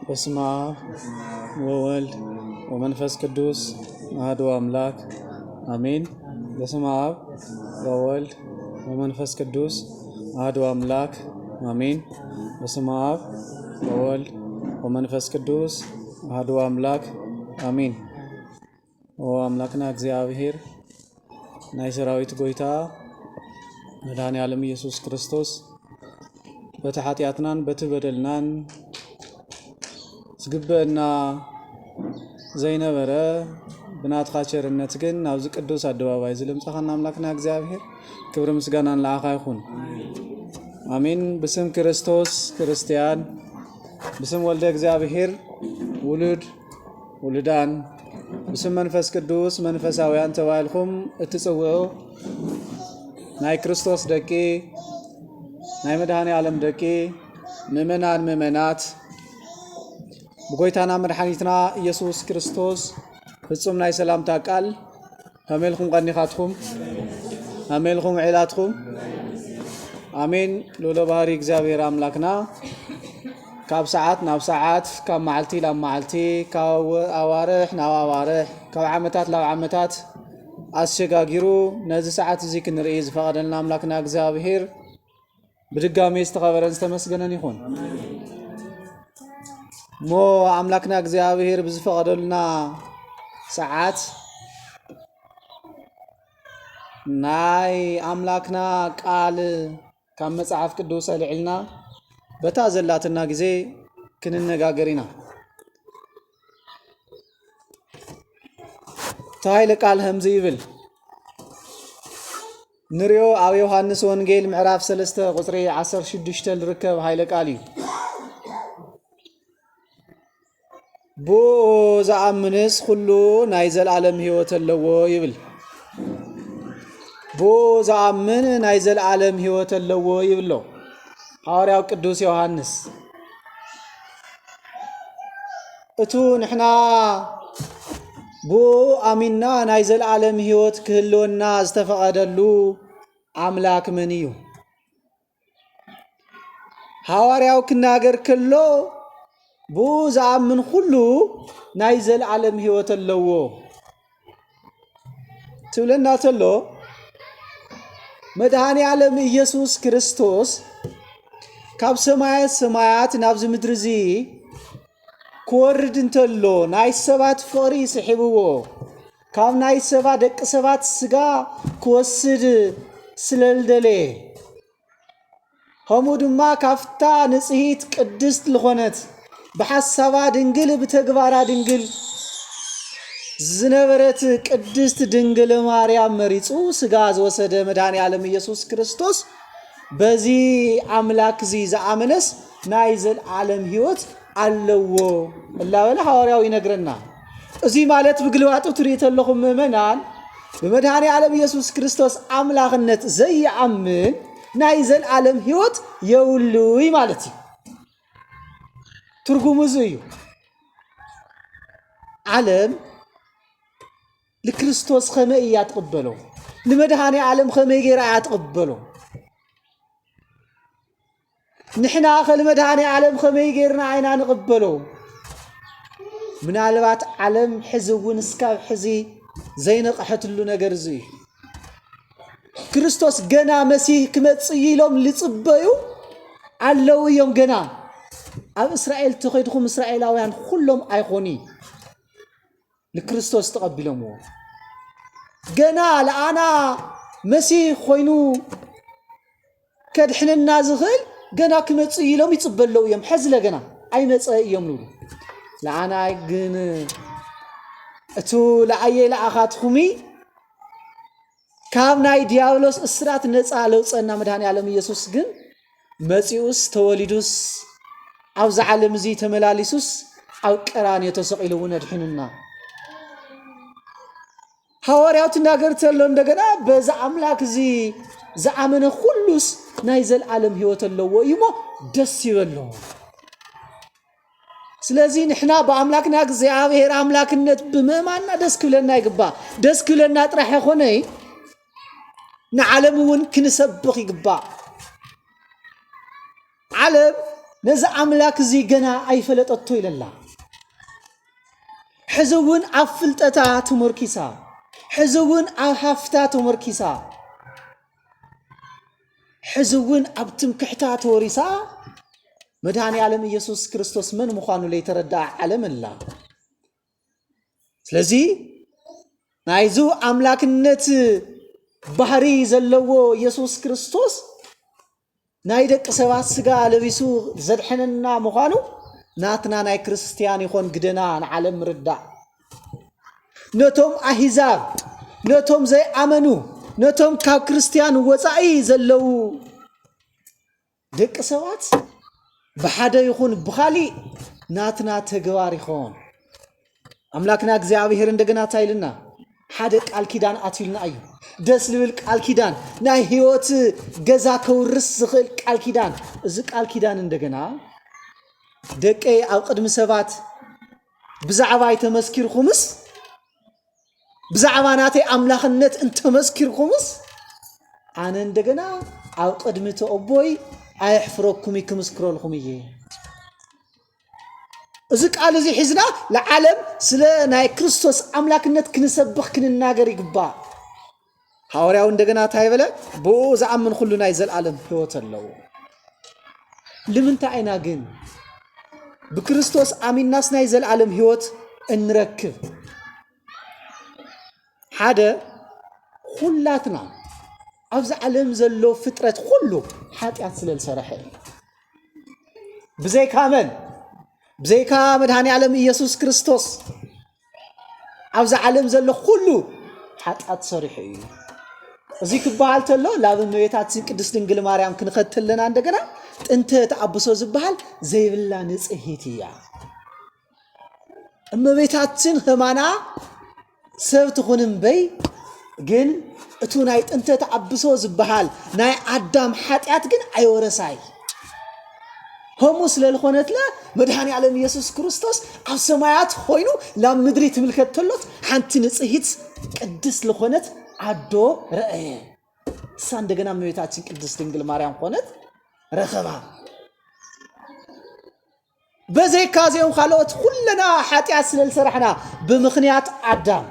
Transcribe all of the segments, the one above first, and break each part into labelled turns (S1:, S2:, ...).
S1: በስመ አብ ወወልድ ወመንፈስ ቅዱስ አሐዱ አምላክ አሜን። በስመ አብ ወወልድ ወመንፈስ ቅዱስ አሐዱ አምላክ አሜን። በስመ አብ ወወልድ ወመንፈስ ቅዱስ አሐዱ አምላክ አሜን። ኦ አምላክና እግዚአብሔር ናይ ሰራዊት ጎይታ መድኃኔ ዓለም ኢየሱስ ክርስቶስ በተኃጢአትናን በትበደልናን ዝግበእና ዘይነበረ ብናትኻ ቸርነት ግን ናብዚ ቅዱስ አደባባይ ዝለምጻኸና አምላክና እግዚአብሔር ክብር ምስጋናን ለአኻ ይኹን አሜን። በስም ክርስቶስ ክርስቲያን በስም ወልደ እግዚአብሔር ውሉዳን በስም መንፈስ ቅዱስ መንፈሳውያን ተባልኩም እትጽውዑ ናይ ክርስቶስ ደቂ ናይ መድኃኔ ዓለም ደቂ ምእመናን ምእመናት በጎይታና መድኃኒትና ኢየሱስ ክርስቶስ ፍጹም ናይ ሰላምታ ቃል ከመልኩም ቀኒኻትኩም አሜልኩም ዒላትኩም አሜን። ሎሎ ባህሪ እግዚአብሔር አምላክና ካብ ሰዓት ናብ ሰዓት ካብ መዓልቲ ናብ መዓልቲ ካብ አዋርሕ ናብ አዋርሕ ካብ ዓመታት ናብ ዓመታት አስሸጋጊሩ ነዚ ሰዓት እዚ ክንርኢ ዝፈቀደልና አምላክና እግዚአብሔር ብድጋሜ ዝተኸበረን ዝተመስገነን ይኹን። ሞ አምላክና እግዚአብሔር ብዝፈቀደልና ሰዓት ናይ አምላክና ቃል ካብ መጽሐፍ ቅዱስ አልዒልና በታ ዘላትና ጊዜ ክንነጋገር ኢና። ታይለ ቃል ህምዚ ይብል ንሪኦ ኣብ ዮሐንስ ወንጌል ምዕራፍ 3 ቁጽሪ 16 ዝርከብ ሃይለ ቃል እዩ። ቦ ዝኣምንስ ኩሉ ናይ ዘለዓለም ህይወት ኣለዎ ይብል። ቦ ዝኣምን ናይ ዘለዓለም ህይወት ኣለዎ ይብሎ ሐዋርያው ቅዱስ ዮሐንስ። እቱ ንሕና ቦ አሚና ናይ ዘለዓለም ህይወት ክህልወና ዝተፈቀደሉ አምላክ መን እዩ? ሐዋርያው ክናገር ከሎ ቦ ዝኣምን ኩሉ ናይ ዘለዓለም ህይወት ኣለዎ ትብለና ተሎ መድኃኔ ዓለም ኢየሱስ ክርስቶስ ካብ ሰማያት ሰማያት ናብዚ ምድሪ እዚ ክወርድ እንተሎ ናይ ሰባት ፍቅሪ ስሒብዎ ካብ ናይ ሰባት ደቂ ሰባት ስጋ ክወስድ ስለልደለየ ከምኡ ድማ ካፍታ ንጽሂት ቅድስት ዝኾነት በሐሳባ ድንግል በተግባራ ድንግል ዝነበረት ቅድስት ድንግል ማርያም መሪጹ ስጋ ዝወሰደ መድኃኔ ዓለም ኢየሱስ ክርስቶስ በዚ አምላክ እዚ ዝኣመነስ ናይ ዘለዓለም ህይወት ኣለዎ እላበለ ሐዋርያው ይነግረና። እዚ ማለት ብግልባጡ ትሪእት ኣለኹም ምእመናን በመድኃኔ ዓለም ኢየሱስ ክርስቶስ አምላክነት ዘይአምን ናይ ዘለዓለም ህይወት የውሉይ ማለት እዩ። ትርጉሙ እዚ እዩ። ዓለም ለክርስቶስ ከመይ እያ ትቅበሎ? ንመድኃኔ ዓለም ከመይ ጌራ እያ ትቅበሎ? ንሕና ከልመድኃኔ ዓለም ከመይ ጌርና አይና ንቅበሎ? ምናልባት ዓለም ሕዚ እውን እስካብ ሕዚ ዘይነቕሐትሉ ነገር እዚ እዩ። ክርስቶስ ገና መሲህ ክመጽእ ኢሎም ልጽበዩ ኣለው እዮም። ገና ኣብ እስራኤል ተኸይድኩም እስራኤላውያን ኩሎም ኣይኾኒ ለክርስቶስ ተቀቢሎምዎ። ገና ለአና መሲህ ኮይኑ ከድሕንና ዝኽእል ገና ክመጽእ ኢሎም ይጽበለው እዮም። ሕዚ ለገና ኣይመጸ እዮም ንብሉ። ለአና ግን እቱ ለአየ ለአኻትኹሚ ካብ ናይ ዲያብሎስ እስራት ነፃ ለውፀና መድኃኔ ዓለም ኢየሱስ ግን መጺኡስ ተወሊዱስ ኣብ ዓለም እዚ ተመላሊሱስ ኣብ ቀራንዮ ተሰቂሉ እውን ኣድሕንና። ሐዋርያው ትናገር ተሎ እንደገና በዛ አምላክ እዚ ዝኣመነ ኩሉስ ናይ ዘለዓለም ህይወት ኣለዎ እዩሞ ደስ ይበሎ። ስለዚህ ንሕና በአምላክና እግዚአብሔር አምላክነት ብምእማንና ደስ ክብለና ይግባእ። ደስ ክብለና ጥራሕ ይኾነይ ንዓለም እውን ክንሰብኽ ይግባእ። ዓለም نز أملاك زي جنا أي فلت الطويل الله حزون أفلتات مركزا حزون أهفتات مركزا حزون أبتم كحتات ورسا مدعني علم يسوع كريستوس من مخانو ليتردع علم الله سلزي نايزو أملاك النت بحري زلو يسوع كريستوس نايدك سوات سجا لبيسو زدحننا مخانو ناتنا ناي كريستيان يكون قدنا علم ردع نتوم أحزاب نتوم زي أمنو نتوم كاب كريستيان وزعي زلو دك سوات بحدا يكون بخالي ناتنا تجوار يكون أملاكنا እግዚአብሔር እንደገና ታይልና حدق الكيدان أتيلنا أيو دسلوك الكيدان ناي هيوت جزا كورس خلق الكيدان زك الكيدان እንደገና دقي أو قدم سبات بزعباي تمسكير خمس بزعباناتي أملاخنت انت تمسكير خمس أنا እንደገና أو قدم تأبوي أيحفركم يكمسكروا لخمية أزك على زي حزنا لعالم سلا ناي كريستوس أملاكنت كنسبخ كنناجر يقبا حواريون دغنا تايبله بو زعمن كل ناي زل عالم هيوت الله لمن تاينا جن بكريستوس امين ناس ناي زل عالم هيوت انركب حدا كلاتنا ابز عالم زلو فطرت كله حاتيات سلل سرحه بزي كامل بزيكا مدهاني عالم يسوع كريستوس عاوز عالم زلو كله حاتات صريحي ازيك بحالتلو لابن ميتاتين قدس دنگل ماريام كنختلنا عندنا انت تعبسو زبحال زيبلا نصهيتيا اما بيتاتين همانا سبت خونن بي جن اتو نايت انت تعبسو زبحال ناي ادم حاتيات جن ايورساي هموس للخونت لا مدحاني على يسوع كريستوس على السماوات خوينو لا مدري تملكتلوت حنت نصهيت قدس لخونت عدو رأي ساندغنا ميتاتين قدس دنگل ماريام خونت رخبا بزي كازيون خالوت كلنا حاتيات سلل سرحنا بمخنيات عدام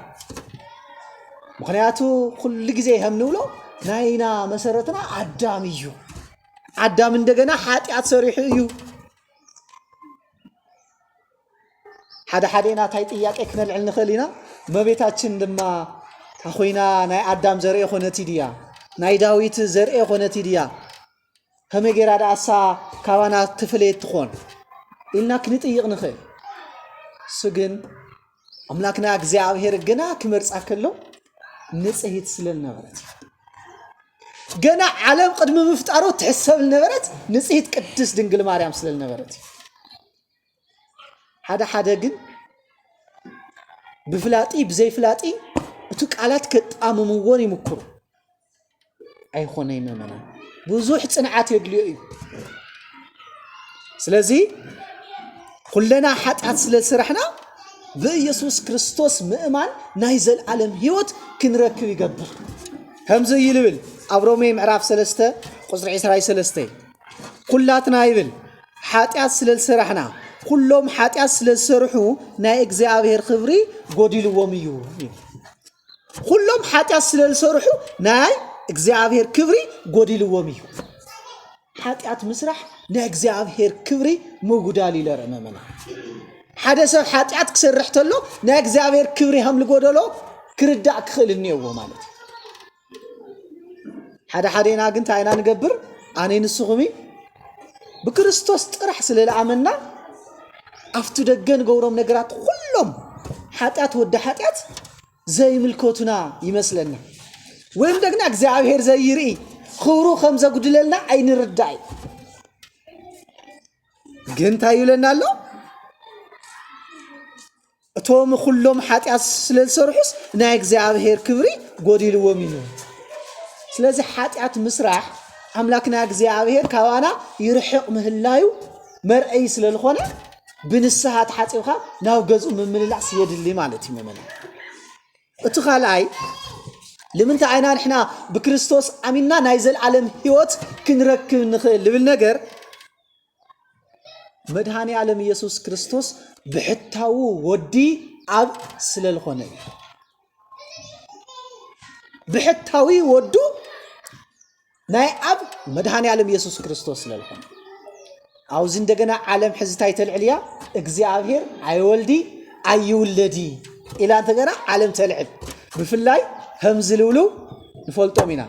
S1: مخنياتو كل غزي همنولو ناينا مسرتنا عداميو عدام እንደገና ኃጢአት ሰሪሕ እዩ حدا ታይ ጥያቄ ክነልዕል ንኽእልና መቤታችን ድማ ታኾይና ናይ አዳም ዘርኤ ኾነት ድያ ናይ ዳዊት ዘርኤ ኾነት ድያ ከመገራ ዳሳ ካባና ትፍለየት ትኾን ኢልና ክንጥይቕ ንኽእል ስግን አምላክና እግዚአብሔር ገና ክመርጻ ከሎ ንጽሂት ስለል ነበረት ገና ዓለም ቅድም መፍጣሩ ተሐሰብ ነበረት ንጽሂት ቅድስ ድንግል ማርያም ስለል ነበረት حدا ግን بفلاطي بزي فلاطي እቱ ቃላት ከጣመምዎን ይምክሩ አይኾነ ይመመና ብዙሕ ጽንዓት የግልዩ እዩ ስለዚህ ኩለና ኃጢአት ስለሰራሕና በኢየሱስ ክርስቶስ ምእማን ናይ ዘለዓለም ህይወት ክንረክብ ይገብር همز يلبل أبرومي معرف سلسته قصر عسراي سلسته كلاتنا يبل حاتيات سلل سرحنا كلهم حاتيات سلل سرحو نا إجزاء خبري قديل وميو كلهم حاتيات سلل سرحو نا إجزاء كبري قديل وميو حاتيات مسرح نا إجزاء كبري مو قدالي لرممنا حدث حاتيات كسر رحتلو نا إجزاء كبري هم لقدلو كردع كخل النيو مالتي حدا قنت عينا نقبر عنين السغمي بكريستوس طرح سلال عملنا افتو دقن قورم نقرات كلهم حاتيات ود حاتيات زي ملكوتنا يمثلنا وين دقنا اكزابير زي يرئي خورو خمزة قدللنا عين الردعي قنت عيولنا له توم كلهم حاتيات سلال سرحس نا اكزابير كبري قديل ومينو ስለዚህ ኃጢአት መስራህ አምላክና እግዚአብሔር ካዋና ይርሕቅ ምህላዩ መርአይ ስለልኾነ ብንስሓት ሓጺብኻ ናው ገጹ መምልላስ የድሊ ማለት ይመመና እቲ ኻልኣይ ለምንታ አይና ንሕና በክርስቶስ አሚንና ናይ ዘለዓለም ህይወት ክንረክብ ንኽእል ልብል ነገር مدهاني عالم يسوع كريستوس بحتاو ودي أب سلالخونه بحتاوي ودو ناي أب مدهاني عالم يسوع كريستوس سلالخونه عاوزين دقنا عالم حزتايت العليا اغزيابير اي ولدي اي ولدي الى انت غنا عالم تلعب بفلاي همزلولو نفولطو مينا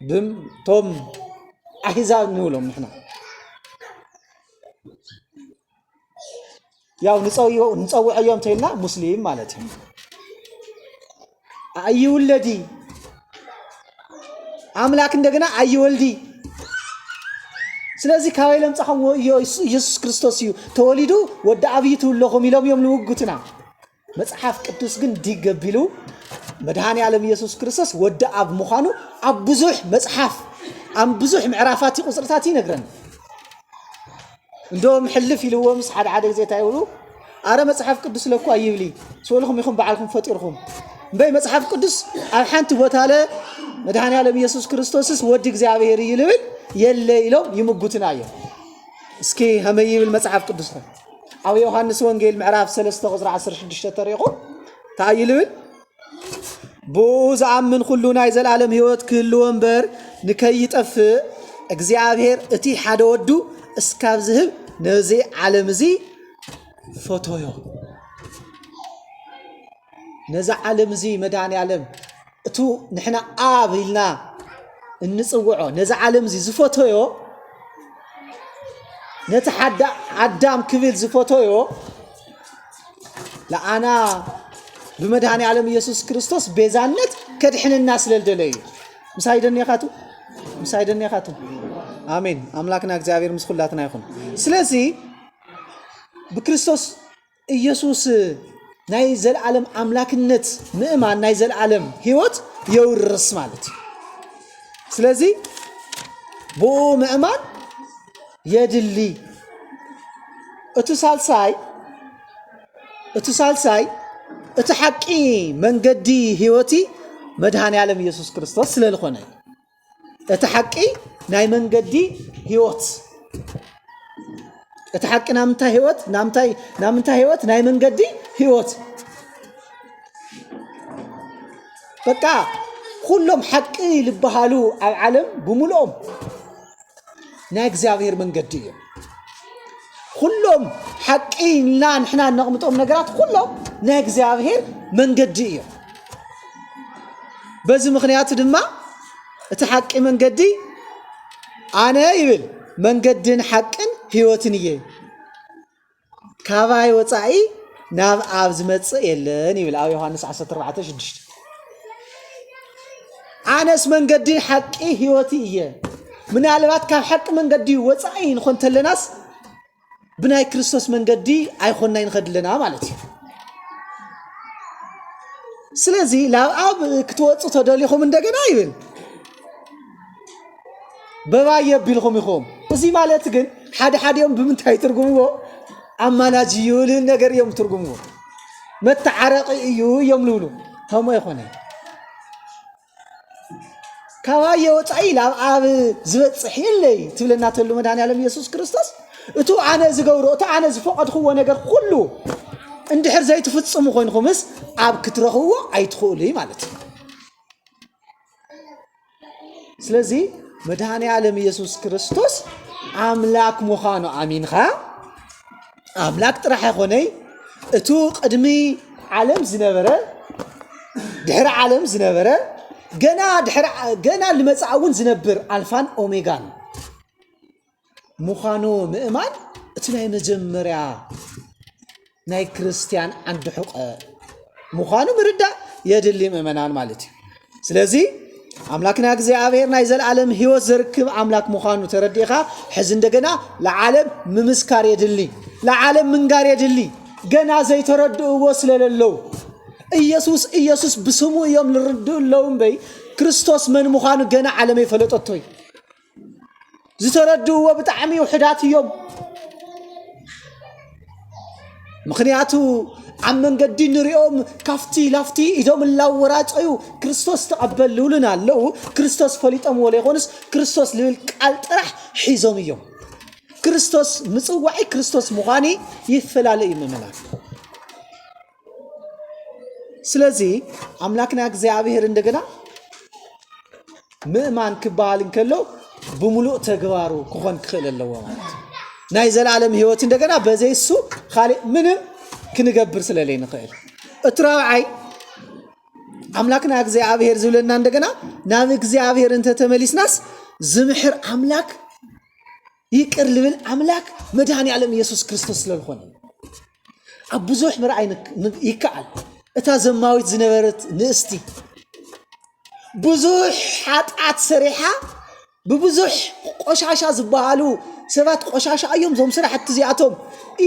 S1: بم توم احزاب نولم نحنا ያው ንጸውዕዮም ተይልና ሙስሊም ማለት ነው አይውልዲ አምላክ እንደገና አይወልዲ ስለዚህ ካይለም ጻኸው ኢየሱስ ክርስቶስ እዩ ተወሊዱ ወደ አብይቱ ለሆም ይሎም ልውጉትና መጽሐፍ ቅዱስ ግን ዲገቢሉ መድኃኔ ዓለም ኢየሱስ ክርስቶስ ወደ አብ መኻኑ አብ ብዙሕ መጽሐፍ አም ብዙሕ ምዕራፋት ቁጽርታት ይነግረን እንደውም ሕልፍ ይልዎም ሓደ ጊዜ ታይውሉ አረ መጽሐፍ ቅዱስ ለኩ አይብሊ ሶልኩም ይኹም በዓልኩም ፈጢርኩም በይ መጽሐፍ ቅዱስ ኣብ ሓንቲ ቦታ ለ መድኃኔ ዓለም ኢየሱስ ክርስቶስስ ወዲ እግዚአብሔር ይልብል የለ ኢሎም ይምጉትና እዮም እስኪ ሀመይብል መጽሐፍ ቅዱስ ነው ኣብ ዮሐንስ ወንጌል ምዕራፍ 3 ቁጥር 16 ተሪኹም ታይልብል ቦዛአምን ሁሉ ናይ ዘላለም ህይወት ክህልው እምበር ንከይጠፍ እግዚአብሔር እቲ ሓደ ወዱ እስካብ ዝህብ ነዚ ዓለም እዚ ፎቶዮ ነዚ ዓለም እዚ መድኃኔ ዓለም እቱ ንሕና አብ ኢልና እንጽውዖ ነዚ ዓለም እዚ ዝፎቶዮ ነቲ አዳም ክብል ዝፎቶዮ ለአና በመድኃኔ ዓለም ኢየሱስ ክርስቶስ ቤዛነት ከድሕንና ስለልደለዩ ምሳይደን ያኻቱ አሜን አምላክና እግዚአብሔር ምስኩላትና ይሁን ስለዚህ በክርስቶስ ኢየሱስ ናይ ዘላለም አምላክነት ምእማን ናይ ዘላለም ህይወት ይወርስ ማለት ስለዚህ ቦ ምእማን የድሊ እትሳልሳይ እትሐቂ መንገዲ ህይወቲ መድኃኔ ዓለም ኢየሱስ ክርስቶስ ስለልኾነ እትሐቂ ናይ መንገዲ ህይወት እትሐቂ ናምታ ህይወት ናይ መንገዲ ህይወት በቃ ሁሉም ሐቂ ልበሃሉ ኣብ ዓለም ብሙሉኦም ናይ እግዚአብሔር መንገዲ እዩ ሁሉም ሐቂና ንሕና ነቕምጦም ነገራት ሁሉም ናይ እግዚአብሔር መንገዲ እዩ በዚ ምኽንያት ድማ እቲ ሐቂ መንገዲ አነ ይብል መንገድን ሐቅን ህይወትን እየ ካባይ ወጻኢ ናብ አብ ዝመጽእ የለን ይብል ኣብ ዮሐንስ 14:6 አነስ መንገድን ሐቂ ህይወት እየ ምናልባት ካብ ሐቂ መንገዲ ወጻኢ ንኾን ተለናስ ብናይ ክርስቶስ መንገዲ ኣይኾንና ይንኸድለና ማለት እዩ ስለዚህ ለአብ ክትወጽ ተደሊኹም እንደገና ይብል በባየ ቢልኹም ይኹም እዚ ማለት ግን ሓደ ብምንታይ ትርጉምዎ አማላጅ ይውል ነገር እዮም ትርጉምዎ መተዓረቂ እዩ እዮም ልብሉ ሃሞ ይኾነ ካባየ ወጻኢ ለአብ ዝበጽሕ የለይ ትብለና ተሉ መድኃኔ ዓለም ኢየሱስ ክርስቶስ እቱ አነ ዝገብሮ እቱ አነ ዝፈቀድኽዎ ነገር ሁሉ እንድሕር ዘይትፍጽሙ ኮይንኹምስ አብ ክትረኽብዎ ኣይትኽእሉ ማለት ስለዚህ መድኃኔ ዓለም ኢየሱስ ክርስቶስ አምላክ ምዃኑ አሚንኻ አምላክ ጥራሕ ይኾነይ እቱ ቅድሚ ዓለም ዝነበረ ድሕሪ ዓለም ዝነበረ ገና ልመጻውን ዝነብር አልፋን ኦሜጋን ምዃኑ ምእማን እቲ ናይ መጀመርያ ናይ ክርስቲያን አንድ ሕቆ ምዃኑ ምርዳ የድሊ ምእመናን ማለት እዩ ስለዚህ አምላክና እግዚአብሔር ናይ ዘላለም ህይወት ዘርክብ አምላክ ምዃኑ ተረዲኻ ሕዚ እንደገና ለዓለም ምምስካር የድሊ ለዓለም ምንጋር የድሊ ገና ዘይተረድእዎ ስለሌለው ኢየሱስ ብስሙ እዮም ልርድእለው እምበይ ክርስቶስ መን ምዃኑ ገና ዓለም ይፈለጠቶይ ዝተረድእዎ ብጣዕሚ ውሕዳት እዮም ምክንያቱ ኣብ መንገዲ ንሪኦም ካፍቲ ላፍቲ ኢዶም ላወራጨዩ ክርስቶስ ተቐበሉልን ኣለው ክርስቶስ ፈሊጦም ወለ ይኾንስ ክርስቶስ ልብል ቃል ጥራሕ ሒዞም እዮም ክርስቶስ ምጽዋዒ ክርስቶስ ምዃኒ ይፈላለ ይምመናል ስለዚህ አምላክና እግዚአብሔር እንደገና ምእማን ክባል እንከሎ በሙሉ ተግባሩ ኮን ክለለው ማለት ናይ ዘላለም ህይወት እንደገና በዘይሱ ካሊ ምንም ክንገብር ስለለይ ንኽእል እትራውዓይ አምላክና እግዚአብሔር ዝብለና እንደገና ናብ እግዚአብሔር እንተ ተመሊስናስ ዝምሕር አምላክ ይቅር ልብል አምላክ መድኃኔ ዓለም ኢየሱስ ክርስቶስ ስለልኾነ አብዙሕ ምርአይ ይከዓል እታ ዘማዊት ዝነበረት ንእስቲ ብዙሕ ኃጢአት ሰሪሓ በብዙሕ ቆሻሻ ዝበሃሉ ሰባት ቆሻሻ እዮም ዞም ስራሕቲ እዚኣቶም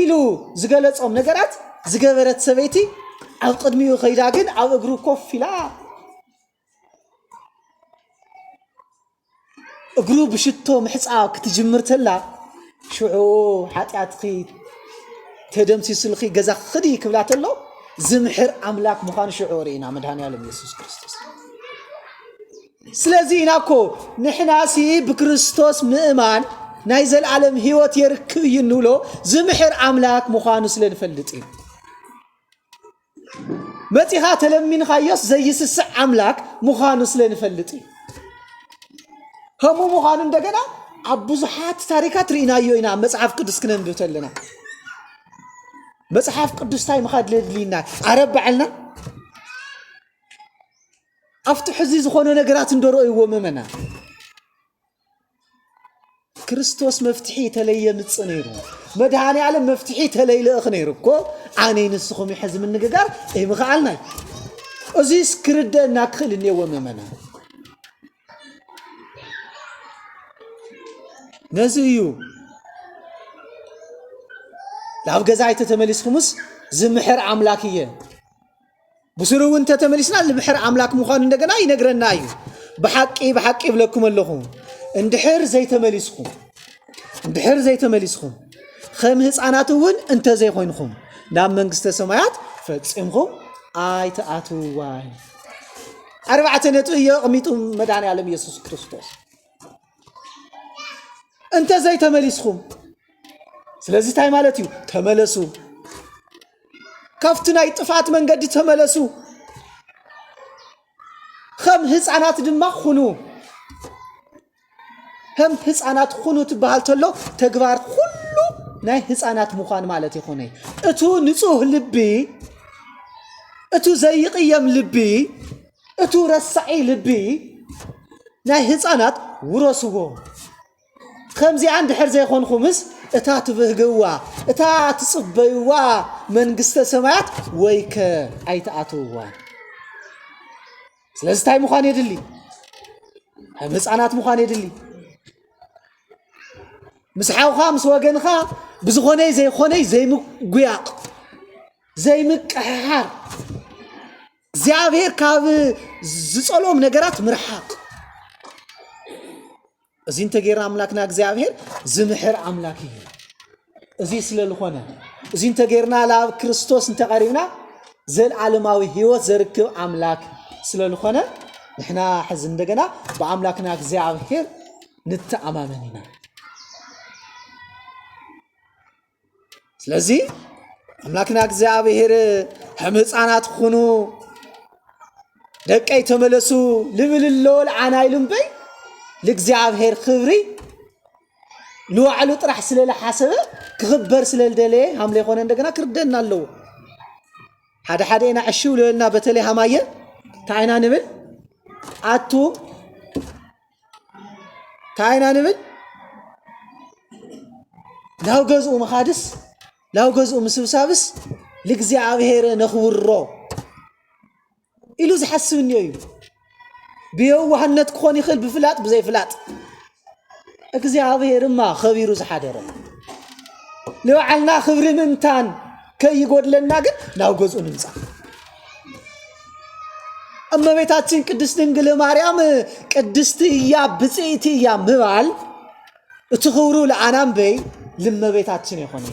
S1: ኢሉ ዝገለጾም ነገራት ዝገበረት ሰበይቲ ኣብ ቅድሚኡ ኸይዳ ግን ኣብ እግሩ ኮፍ ኢላ እግሩ ብሽቶ ምሕፃብ ክትጅምር ተላ ሽዑ ኃጢአትኺ ተደምሲሱልኺ ገዛ ክዲ ክብላ ተሎ ዝምሕር አምላክ ምዃኑ ሽዑ ርኢና መድኃኔ ዓለም ኢየሱስ ክርስቶስ ስለዚህ ኢናኮ ንሕናሲ ብክርስቶስ ምእማን ናይ ዘለዓለም ህይወት የርክብ ይንብሎ ዝምሕር አምላክ ምዃኑ ስለንፈልጥ እዩ መፂኻ ተለሚንኻዮስ ዘይስስዕ አምላክ ምዃኑ ስለንፈልጥ እዩ ከምኡ ምዃኑ እንደገና ኣብ ብዙሓት ታሪካት ርኢናዮ ኢና መጽሓፍ ቅዱስ ክነንብብ ተለና መጽሐፍ ቅዱስ ታይ ምኻድ ለድሊና አረባዕልና አፍቱ ሕዚ ዝኾነ ነገራት እንደረእይዎ መመና ክርስቶስ መፍትሒ ተለየ ምጽ ነይሩ መድኃኔ ዓለም መፍትሒ ተለይልእኽ ነይሩ እኮ ኣነ ንስኹም ይሕዝ ምንግጋር ምኽኣልናይ እዚስ ክርደአና ክኽእል እኔዎ መመና ነዚ እዩ ላብ ገዛይ ተተመሊስኩምስ ዝምሕር አምላክ እየ ብስሩውን ተተመሊስና ዝምሕር አምላክ ምዃኑ እንደገና ይነግረና እዩ በሐቂ ብለኩም ኣለኹ እንድሕር ዘይተመሊስኩም ከም ህፃናትውን እንተ ዘይኮይንኩም ናብ መንግስተ ሰማያት ፈጺምኩም ኣይተኣትውዋን ኣርባዕተ ነጥብ የቕሚጡ መድኃኔ ዓለም ኢየሱስ ክርስቶስ እንተ ዘይተመሊስኩም ስለዚህ ታይ ማለት እዩ ተመለሱ ካፍቲ ናይ ጥፋት መንገዲ ተመለሱ ከም ህፃናት ድማ ሁኑ هم ህፃናት ሁኑ ትባሃል ተሎ ተግባር ሁሉ ናይ ህፃናት ምዃን ማለት ይኾነ እቱ ንጹህ ልቢ እቱ ዘይቅየም ልቢ እቱ ረሳዒ ልቢ ናይ ህፃናት ውረስዎ ከምዚ አንድሕር ዘይኾንኩምስ እታ ትብህግዋ እታ ትጽበይዋ መንግስተ ሰማያት ወይከ ኣይተኣትውዋ ስለዚህ ታይ ምዃን የድሊ ህፃናት ምዃን የድሊ مسحاوخ مس وجنخا بزخوني زي خوني زي مقياق زي مقحار زيابير كاب زصلوم نغرات مرحاق ازين تغير املاكنا زيابير زمحر املاكي ازي سللخونه ازين تغيرنا لا كريستوس انت قريبنا زل عالماوي هيوت زركب املاك سللخونه نحنا حزن دغنا باملاكنا زيابير نتعاممنا ስለዚህ አምላክና እግዚአብሔር ህፃናት ሆኖ ደቀይ ተመለሱ ልብልሎል አናይሉም በይ ለእግዚአብሔር ክብሪ ንዋዕሉ ጥራሕ ስለለ ሐሰበ ክኽበር ስለልደለ ሐምለ ሆነ እንደገና ክርደና አለው ሓደ ኢና ዕሽው ለልና በተለይ ሐማየ ታይና ንብል አቱ ታይና ንብል ላው ገዝኡ መኻድስ ላው ገዝኡ ምስብሳብስ ለእግዚአብሔር ነኽብሮ ኢሉ ዝሐስብኒ እዩ ቢየዋህነት ክኾን ይኽእል ብፍላጥ ብዘይፍላጥ እግዚአብሔርማ ኸቢሩ ዝሓደረ ለባዕልና ክብሪ ምንታን ከይጎድለና ግን ላው ገዝኡ ንምጻ እመቤታችን ቅድስት ድንግል ማርያም ቅድስት እያ ብጽኢት እያ ምባል እትኽብሩ ለአናም በይ ለመቤታችን ይሆነ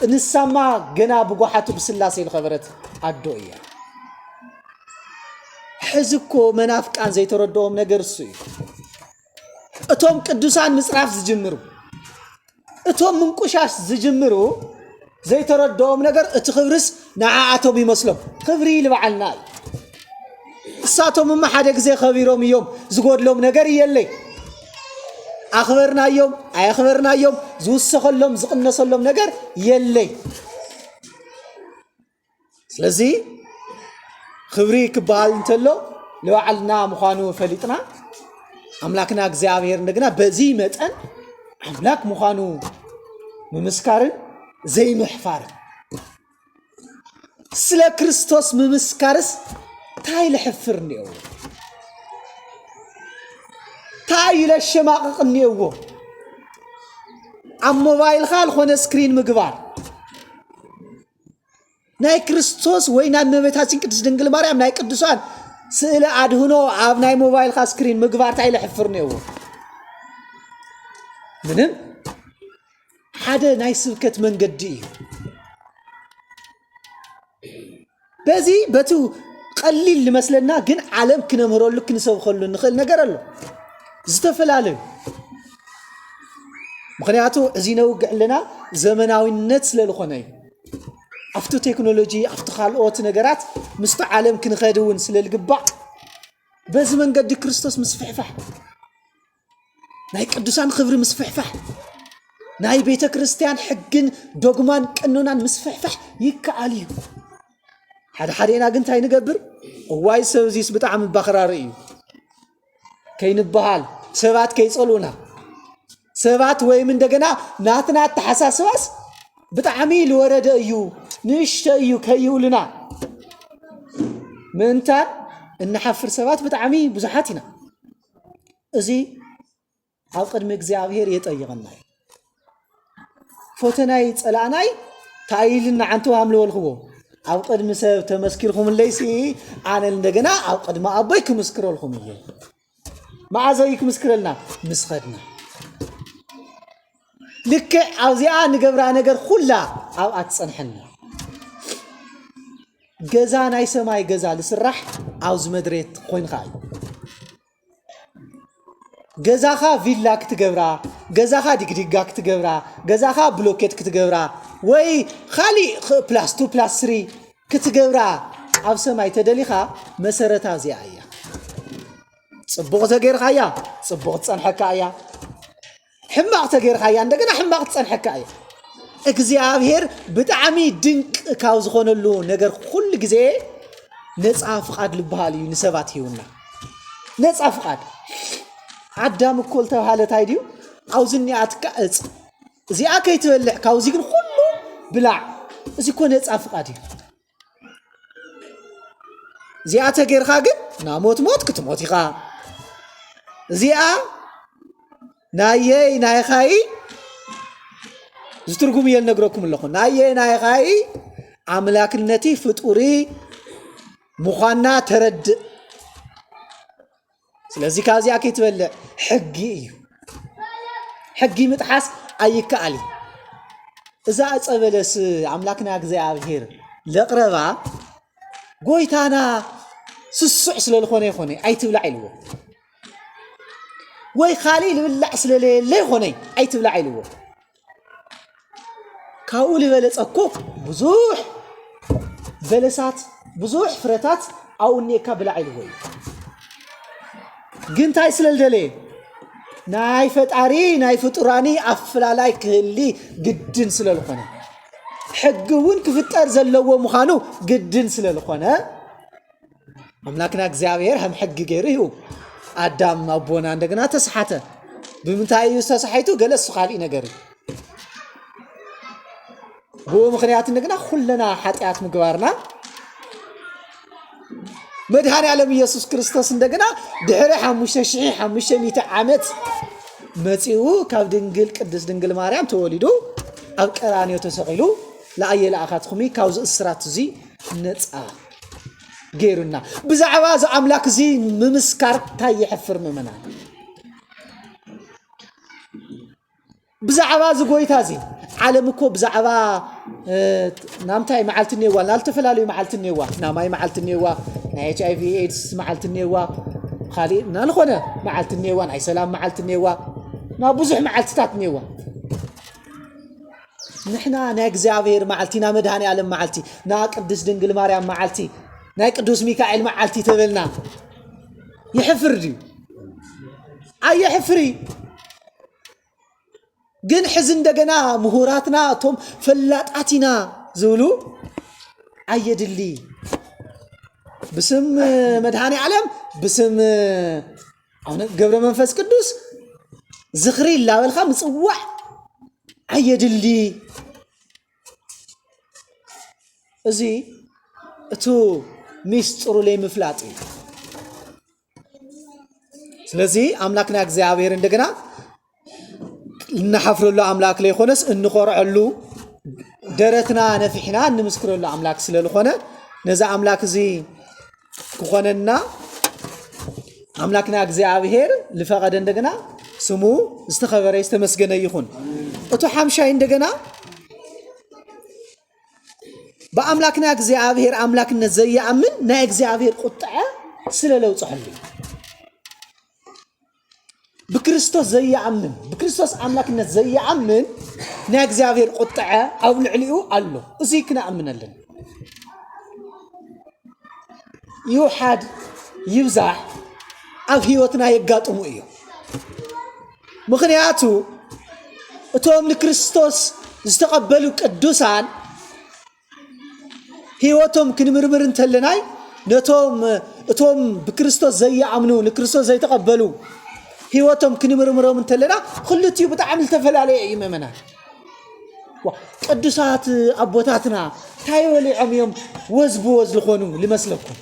S1: እንሰማ ገና በጓሓቱ በስላሴ ለኸበረት አዶ እያ ሕዝኮ መናፍቃን ዘይተረዶም ነገር እሱ እቶም ቅዱሳን ምጽራፍ ዝጅምሩ እቶም ምንቁሻሽ ዝጅምሩ ዘይተረዳኦም ነገር እቲ ክብርስ ንዓዓቶም ይመስሎም ክብሪ ልበዓልና እሳቶም ሓደ ግዜ ኸቢሮም እዮም ዝጎድሎም ነገር የለይ ኣኽበርናዮም ኣያኽበርናዮም ዝውሰኸሎም ዝቕነሰሎም ነገር የለይ ስለዚ ክብሪ ክበሃል እንተሎ ልበዓልና ምዃኑ ፈሊጥና ኣምላክና እግዚአብሔር እንደገና በዚ መጠን ኣምላክ ምዃኑ ምምስካርን ዘይምሕፋርን ስለ ክርስቶስ ምምስካርስ ታይ ልሕፍር እኒአዎ ታይ ለሸማቅቕ እኒአዎ ኣብ ሞባይልካ ልኾነ ስክሪን ምግባር ናይ ክርስቶስ ወይ ናይ እመቤታችን ቅድስት ድንግል ማርያም ናይ ቅዱሳን ስእለ አድህኖ ኣብ ናይ ሞባይልካ ስክሪን ምግባር ታይ ልሕፍር እኒአዎ ምንም ሓደ ናይ ስብከት መንገዲ እዩ በዚ በቱ ቀሊል ልመስለና ግን ዓለም ክነምህረሉ ክንሰብኸሉ ንኽእል ነገር ኣሎ ዝተፈላለዩ ምክንያቱ እዚ ነውግዕ ለና ዘመናዊነት ስለልኾነ እዩ ኣፍቱ ቴክኖሎጂ ኣፍቱ ካልኦት ነገራት ምስቲ ዓለም ክንኸድውን ስለልግባዕ በዚ መንገዲ ክርስቶስ ምስፍሕፋሕ ናይ ቅዱሳን ክብሪ ምስፍሕፋሕ ናይ ቤተ ክርስቲያን ሕግን ዶግማን ቀኖናን ምስፍሕፋሕ ይከኣል እዩ ሓደሓደና ግን እንታይ ንገብር እዋይ ሰብዚስ ብጣዕሚ ባኽራሪ እዩ ከይንበሃል ሰባት ከይፀሉና ሰባት ወይም እንደገና ናትና ተሓሳስባስ ብጣዕሚ ልወረደ እዩ ንእሽተ እዩ ከይውልና ምንታን እንሓፍር ሰባት ብጣዕሚ ብዙሓት ኢና እዚ ኣብ ቅድሚ እግዚአብሔር የጠይቐና ፈተናይ ፀላእናይ ታይልና ዓንቱ ሃምልወልኽዎ ኣብ ቅድሚ ሰብ ተመስኪርኩም ለይሲ ኣነ እንደገና ኣብ ቅድሚ ኣቦይ ክምስክረልኩም እየ ማዕዘይ ክምስክረልና ምስኸድና ልክዕ ኣብዚኣ ንገብራ ነገር ኩላ ኣብ ኣትፀንሐና ገዛ ናይ ሰማይ ገዛ ልስራሕ ኣብዚ መድሬት ኮይንካ እዩ ገዛኻ ቪላ ክትገብራ ገዛኻ ዲግዲጋ ክትገብራ ገዛኻ ብሎኬት ክትገብራ ወይ ካሊእ ፕላስ 2 ፕላስ 3 ክትገብራ ኣብ ሰማይ ተደሊኻ መሰረታ እዚኣ እያ ጽቡቕ ተገይርካያ ጽቡቕ ትጸንሐካ እያ ሕማቕ ተገይርካያ እንደገና ሕማቕ ትጸንሐካ እያ እግዚአብሔር ብጣዕሚ ድንቅ ካብ ዝኾነሉ ነገር ኩሉ ግዜ ነፃ ፍቃድ ልበሃል እዩ ንሰባት ሂውና ነፃ ፍቃድ አዳም እኮ ተባሃለ ታይዲው አውዝኒ አትቃጽ እዚኣ ከይትበልዕ ካውዚ ግን ሁሉ ብላዕ እዚ ኮ ነፃ ፍቃድ እዩ እዚኣ ተገይርካ ግን ናሞት ሞት ክትሞት ኢኻ እዚኣ ናየይ ናይኻይ ዝትርጉም የል ነግረኩም ኣለኹ ናየይ ናይኻይ አምላክነቲ ፍጡሪ ሙኻና ተረድ ስለዚህ ካዚያ ከይትበልዕ ሕጊ እዩ ሕጊ ምጥሓስ ኣይከኣል እዛ ፀበለስ አምላክና እግዚአብሔር ለቅረባ ጎይታና ስሱዕ ስለልኾነ ይኾነ ኣይትብላዕ ኢልዎ ወይ ካሊ ልብላዕ ስለለለ ይኾነ ኣይትብላዕ ኢልዎ ካኡ ልበለፀኮ ብዙሕ በለሳት ብዙሕ ፍረታት ኣውኔካ ብላዕ ኢልዎ ግን ታይ ስለልደለ ናይ ፈጣሪ ናይ ፍጡራኒ ኣፈላላይ ክህሊ ግድን ስለልኾነ ሕጊ እውን ክፍጠር ዘለዎ ምዃኑ ግድን ስለልኾነ አምላክና እግዚአብሔር ከም ሕጊ ገይሩ እዩ አዳም አቦና እንደገና ተሰሓተ ብምንታይ እዩ ተሰሓይቱ ገለስ ኻልኢ ነገር ብኡ ምክንያት እንደገና ኩለና ኃጢአት ምግባርና መድኃኔ ዓለም ኢየሱስ ክርስቶስ እንደገና ድሕሪ 5500 ዓመት መጺኡ ካብ ድንግል ቅድስት ድንግል ማርያም ተወሊዱ ኣብ ቀራንዮ ተሰቂሉ ለአየ ለአኻትኹም ካብዚ እስራት እዚ ነፃ ገይሩና ብዛዕባ ዚ አምላክ እዚ ምምስካር ታይ ይሕፍር ምእመና ብዛዕባ ዚ ጎይታ እዚ ዓለም እኮ ብዛዕባ ናምታይ መዓልት ነዋ ናልተፈላለዩ መዓልት ነዋ ናማይ መዓልት ነዋ ናይ HIV AIDS መዓልት ነዋ ካሊእ ናልኾነ መዓልት ነዋ ናይ ሰላም መዓልት ነዋ ና ብዙሕ መዓልትታት ነዋ
S2: نحنا نا እግዚአብሔር معلتي نا مدهاني عالم معلتي نا قدس دنجل مريم معلتي نا قدوس ميكائيل معلتي تبلنا يحفر دي اي حفري ግን ሕዝ እንደገና ምሁራትና ቶም ፈላጣቲና ዝብሉ አየድሊ بسم مدهاني عالم بسم ገብረ መንፈስ ቅዱስ ዝኽሪ ላበልኻ ምጽዋዕ አየድሊ እዚ እቱ ሚስጥሩ ላይ ምፍላጥ ስለዚህ አምላክና እግዚአብሔር እንደገና نحفرلو أملاك لي خونس نخرعلو درتنا نفحنا نمسكرلو أملاك سلالخونه نزا أملاك زي كخوننا أملاكنا እግዚአብሔር لفقد እንደገና ስሙ استخبر يستمسجن يخون أتو حمشاي እንደገና بأملاكنا እግዚአብሔር أملاكنا زي يأمن نا እግዚአብሔር قطعه سلالو صحلي بكريستوس زي يأمن بكريستوس أملاكنا زي يأمن نا እግዚአብሔር قطعه أو العليو الله أزيكنا أمن لنا يوحد يبزح أو هيوتنا يقاطمو إيو مخنياتو أتوم لكريستوس استقبلوا قدوسان هيوتهم كنمرمر انتلناي نتوم أتوم بكريستوس زي يأمنوا لكريستوس زي تقبلوا هيوتهم كنمرمرهم انتلنا خلتيو بتعامل تفلالي إيمامنا قدوسات أبوتاتنا تايولي عميهم وزبوز لخونو لمسلكم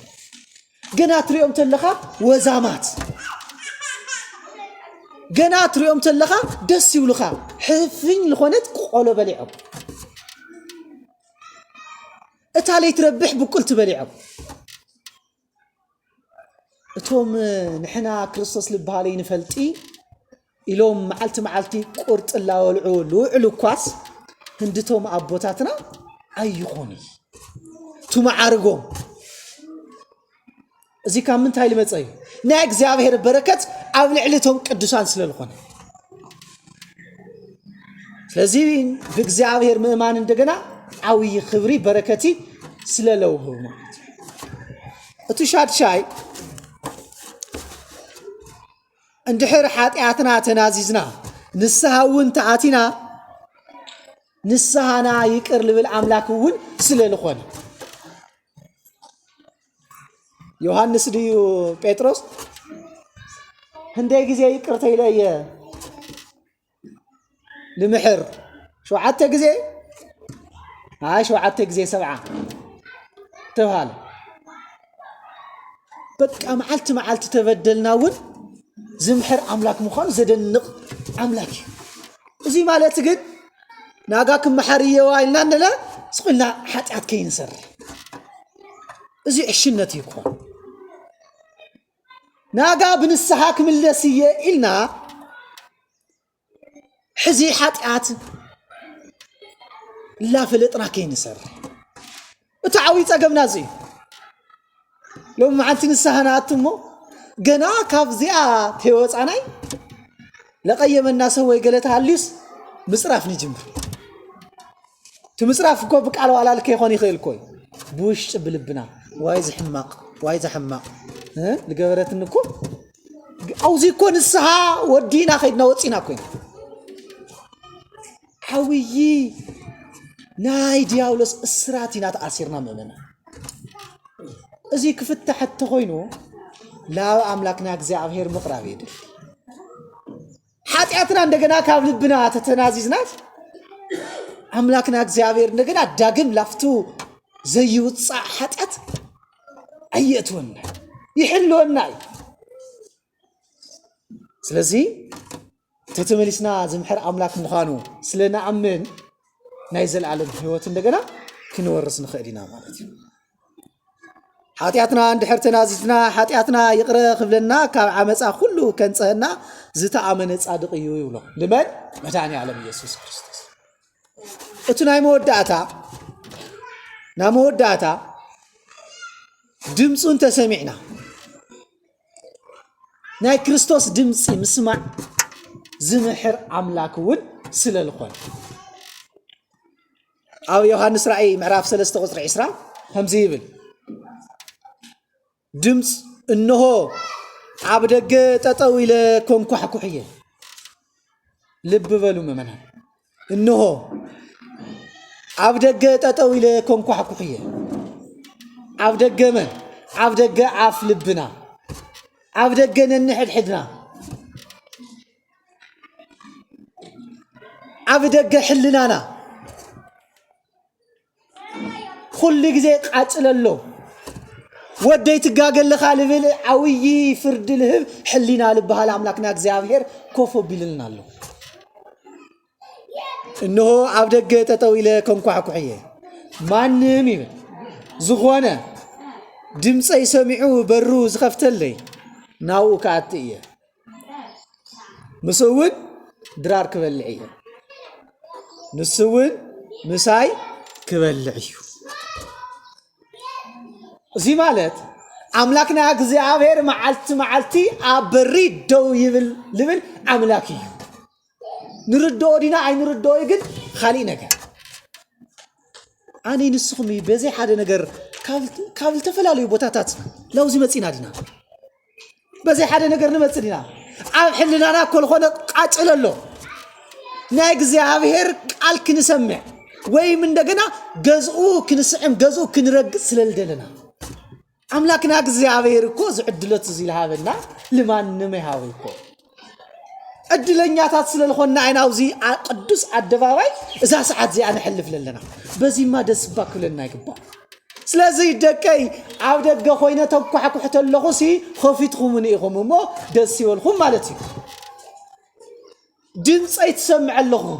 S2: جنات ريوم تلخا وزامات جنات ريوم تلخا دسي ولخا حفين لخونت قولو بليعب اتالي تربح بكل تبليعب اتوم نحنا كريستوس لبهالي نفلتي إلوم معلتي قرط الله والعلو كواس هندتهم أبوتاتنا أيخوني تو معارقهم زي كان من تايل مصاي نا እግዚአብሔር በረከት ኣብ ልዕልቶም ቅዱሳን ስለልኾነ ስለዚህ በእግዚአብሔር ምእማን እንደገና ዓውይ ክብሪ በረከቲ ስለለውሁ ማለት እቱ ሻድሻይ እንድሕር ኃጢአትና ተናዚዝና ንስሐውን ተኣቲና ንስሐና ይቅር ልብል አምላክውን ስለልኾነ ዮሐንስ ዲዩ ጴጥሮስ እንደ ጊዜ ይቅርታ ይለየ ለምሕር ሸውዓተ ጊዜ ሸውዓተ ጊዜ 7 ተባለ በቃ መዓልት ተበደልናውን ዝምሕር አምላክ ምዃኑ ዘደንቕ አምላክ እዚ ማለት ግን ናጋክ መሐርየዋ ኢልናነለ ስቁልና ኃጢአት ከይንሰር እዚ ዕሽነት ይኮን ናጋ ብንስሐክ ምለስየ ኢልና ሕዚ ኃጢአት ላ ፍልጥና ከይንሰር እቲ ዓዊ ፀገምና እዚ ሎም ማዓንቲ ንስሐና አትሞ ገና ካብዚኣ ተወፃናይ ለቀየመና ሰው ወይ ገለታ አሊስ ምጽራፍ ንጅምር ትምጽራፍ እኮ በቃል ዋላልከ ይሆን ይኽእል ኮይ بوش بلبنا وايز حماق وايز حماق لجبرت النكو أو زي كون السها ودينا خيدنا وصينا كوين حويي ناي دياولس اسراتينا تأثيرنا مننا ازي كفت حتى خوينو لا أملاكنا እግዚአብሔር مقرب يدل ኃጢአትና እንደገና ካብ ልብና ተተናዚዝናት አምላክና እግዚአብሔር እንደገና ዳግም ላፍቱ زيوتصع حتات أيتونا يحلونا سلازي تتملسنا زمحر أملاك مخانو سلنا أمن نايزل على الحيوات እንደገና كنورس نخدينا مالتي حاتياتنا عند حرتنا زيتنا حاتياتنا يقرا خبلنا كعمصا كله كنصهنا زتامن صادق يولو لمن مداني عالم يسوع كريستوس اتناي موداتا ناموداتا دمصون تسمعنا ناي كريستوس دمصي مسمع زمحر املاك ود سلالخون أو يوحنس رأي معرف 3 قصر 10 همزي يبل دمس إنه عبدك تطويل كونكو حكوحية لب بلو ممنها إنه عبدك تطويل كونكو حكوحية عبدك من عبدك عف لبنا عبدك ننحد حدنا عبدك حلنانا كل جزء قاتل له وديت جاجل لخالفيل عوي فرد الهب حلينا لبها الأملاكنا እግዚአብሔር كوفو بيلنا له إنه عبدك تطويله كنكو حكوحية ما نمي زخوانه دمس يسمعوه بروز خفتلي ناو كاتيه مسوون درار كبلعيه نسوون مساي كبلعيو زي مالت أملاكنا እግዚአብሔር معلتي أبريد دو يبل لبل أملاكي نردو دينا أي نردو يقد خالي نجر أنا نسخمي بزي حدا نجر كابل تفلالي بوتاتات لو زي متسينا دينا بزي حدا نجر نمتسينا عم حلنا أنا كل خنا قاتل له نا እግዚአብሔር قال كنسمع وي من دقنا جزء كنسعم جزء كنرق سلالدلنا أملاكنا እግዚአብሔር كوز عدلت زي لهابنا لمن نمي هاويكو عدلنياتات سلالخونا عين أوزي قدس الدفاوي إذا ساعات زي أنا حلف لنا بزي ما دس باك لنا يكبا سلازي دكاي عودك خوينا توقع حكو حتى اللغوسي خفيتكم من إيهم مو دسي والخم مالتي دنس أي تسمع اللغو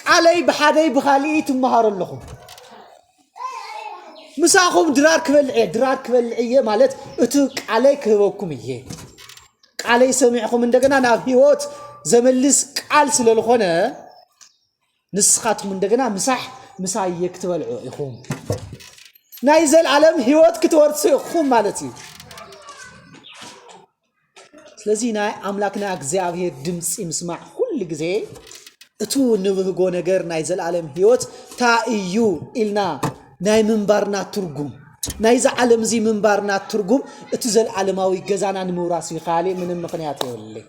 S2: علي بحادي بخالي تمهار اللغو مساخم درار كبلعية مالت اتوك عليك هوكم إيه علي سمعكم من دقنا نافيوت زملس قال سلالخونا نسخاتهم من دقنا مساح يكتب العيخوم نايزل عالم هيوت كتورت سيخوم مالتي سلازينا أملاكنا እግዚአብሔር دمس مسمع كل جزء اتو نبهقو نجر نايزل عالم هيوت تا إيو إلنا ناي منبارنا ترجم نايزا عالم زي منبارنا ترجم اتزل عالماوي جزانا نموراسي خالي من المقنيات يولي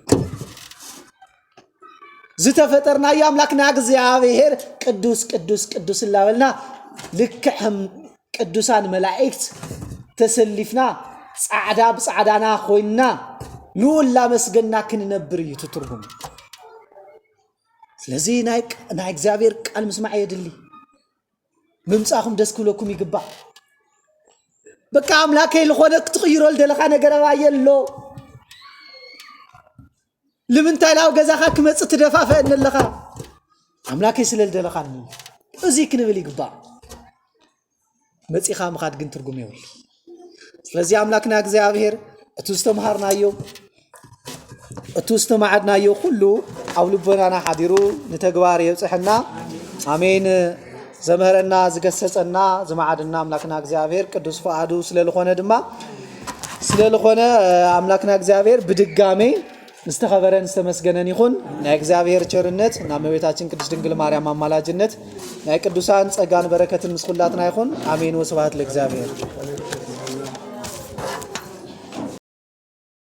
S2: زتفترنا يا أملاكنا እግዚአብሔር قدوس الله ولنا لكحم قدوسان ملائكت تسلفنا صعدانا خوينا لولا مسجنا كننبر يتترجم ስለዚህ ናይ እግዚአብሔር ቃል መስማዕ የድሊ ምምጻኹም ደስ ክብለኩም ይግባእ በቃ አምላኬ ለሆነ ክትغيرول ደለኻ ነገር ባየሎ ለምንታይ ላው ገዛኻ ክመጽ ትደፋፈ እንለኻ አምላኬ ስለል ደለኻ እዚ ክንብል ይግባእ መጽኻ ምኻድ ግን ትርጉም ይውል ስለዚህ አምላክና እግዚአብሔር እትስተማሃርናዮ እትስተማዓድናዮ ሁሉ አውልቦናና ሓዲሩ ንተግባር የብጽሕና አሜን ዘመረና ዝገሰጸና ዘማዓድና አምላክና እግዚአብሔር ቅዱስ ፈቃዱ ስለልኾነ ድማ ስለልኾነ አምላክና እግዚአብሔር በድጋሜ استخبرن استመስገነን ይሁን ናይ እግዚአብሔር ቸርነት እና እመቤታችን ቅድስት ድንግል ማርያም አማላጅነት ናይ ቅዱሳን ጸጋን በረከትን ምስኩላትና ይሁን አሜን ወስብሐት ለእግዚአብሔር